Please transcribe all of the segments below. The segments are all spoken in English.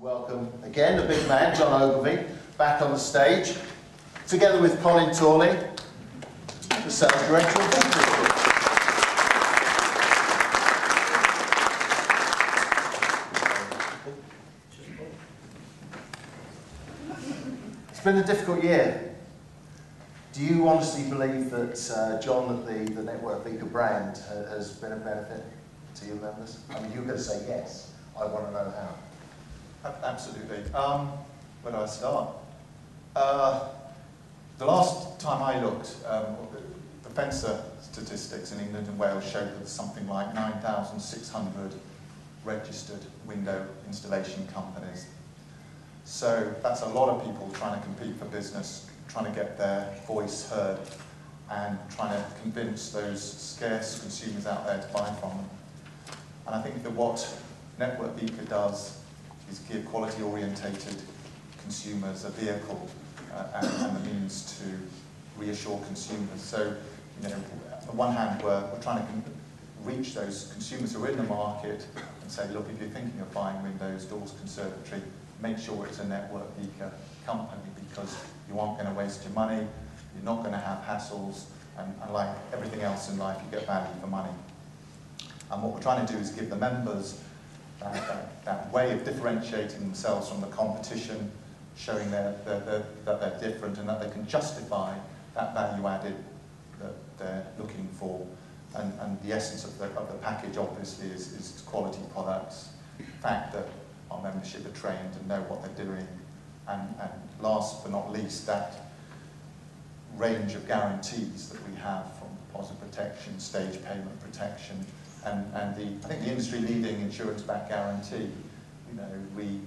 Welcome again, the big man, John Ogilvie, back on the stage, together with Colin Torley, the sales director of VEKA. It's been a difficult year. Do you honestly believe that, John, that the Network VEKA brand has been a benefit to your members? I mean, you're going to say yes. I want to know how. Absolutely. Where do I start? The last time I looked, the Fencer statistics in England and Wales showed that there's something like 9,600 registered window installation companies. So that's a lot of people trying to compete for business, trying to get their voice heard, and trying to convince those scarce consumers out there to buy from them. And I think that what Network VEKA does is give quality-orientated consumers a vehicle and the means to reassure consumers. So, you know, on the one hand, we're trying to reach those consumers who are in the market and say, look, if you're thinking of buying windows, doors, conservatory, make sure it's a Network VEKA company, because you aren't going to waste your money, you're not going to have hassles, and like everything else in life, you get value for money. And what we're trying to do is give the members that way of differentiating themselves from the competition, showing that they're different and that they can justify that value added that they're looking for. And the essence of the package obviously is quality products, the fact that our membership are trained and know what they're doing, and last but not least, that range of guarantees that we have, from deposit protection, stage payment protection, and I think the industry-leading insurance-backed guarantee. You know, we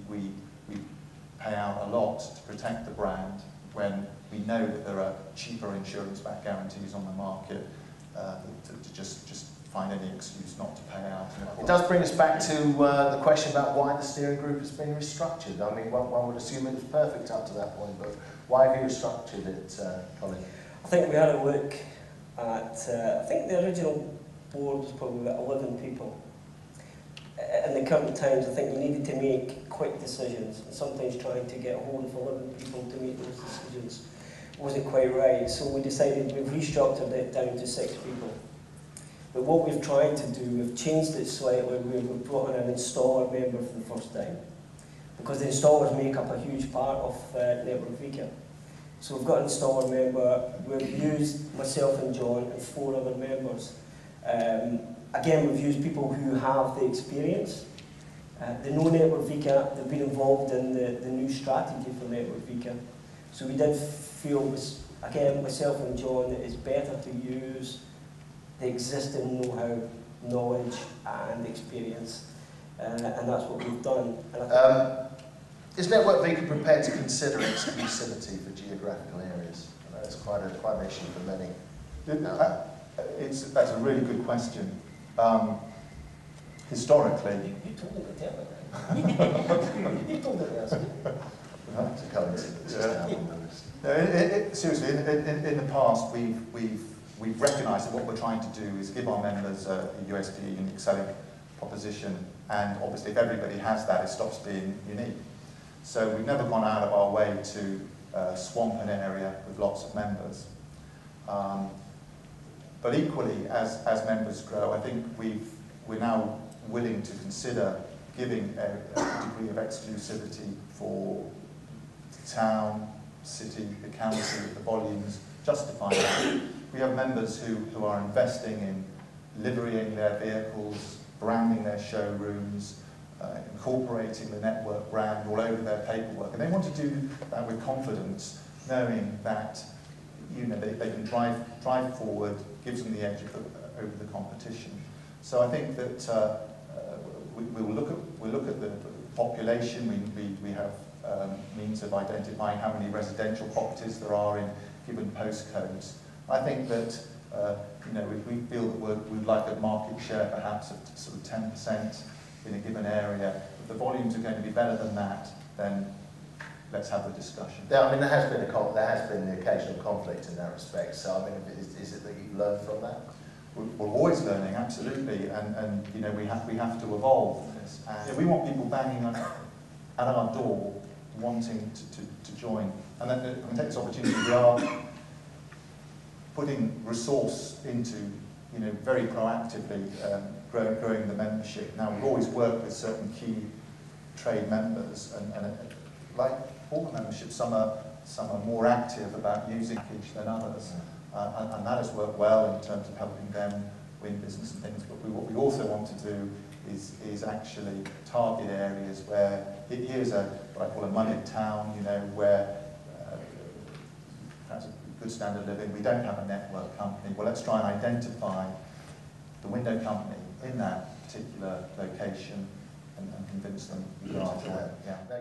pay out a lot to protect the brand when we know that there are cheaper insurance-backed guarantees on the market to just find any excuse not to pay out. It does bring us back to the question about why the steering group has been restructured. I mean, one would assume it was perfect up to that point, but why have you restructured it, Colin? I think we had a look at, I think the original board was probably about 11 people. In the current times, I think you needed to make quick decisions, and sometimes trying to get a hold of 11 people to make those decisions wasn't quite right. So we decided we've restructured it down to 6 people. But what we've tried to do, we've changed it slightly. We've brought in an installer member for the first time, because the installers make up a huge part of Network VEKA. So we've got an installer member. We've used myself and John and 4 other members. Again, we've used people who have the experience. They know Network VEKA, they've been involved in the new strategy for Network VEKA. So we did feel, again, myself and John, that it's better to use the existing know-how, knowledge and experience. And that's what we've done. Is Network VEKA prepared to consider exclusivity for geographical areas? I know it's quite an issue for many. That's a really good question. Historically, you told me to tell it. You told me to ask it. Seriously, in the past, we've recognised that what we're trying to do is give our members a USP, unique selling proposition, and obviously if everybody has that, it stops being unique. So we've never gone out of our way to swamp an area with lots of members. But equally, as members grow, I think we're now willing to consider giving a degree of exclusivity for the town, city, the county, the volumes, justify that. We have members who are investing in liverying their vehicles, branding their showrooms, incorporating the Network brand all over their paperwork, and they want to do that with confidence, knowing that they can drive forward, gives them the edge over the competition. So I think that we'll look at the population. We have means of identifying how many residential properties there are in given postcodes. I think that if we feel that we'd like a market share perhaps of sort of 10% in a given area, if the volumes are going to be better than that, then let's have the discussion. Yeah, I mean, there has been the occasional conflict in that respect. So, I mean, is it that you've learned from that? We're always learning, absolutely, and we have to evolve. And we want people banging on at our door wanting to join. And then I'm going to take this opportunity, we are putting resource into, you know, very proactively growing the membership. Now, we've always worked with certain key trade members, and like all the memberships, some are more active about using package than others, and that has worked well in terms of helping them win business and things. But what we also want to do is actually target areas where here's what I call a moneyed town, you know, where perhaps a good standard of living. We don't have a network company. Well, let's try and identify the window company in that particular location and convince them. Yeah.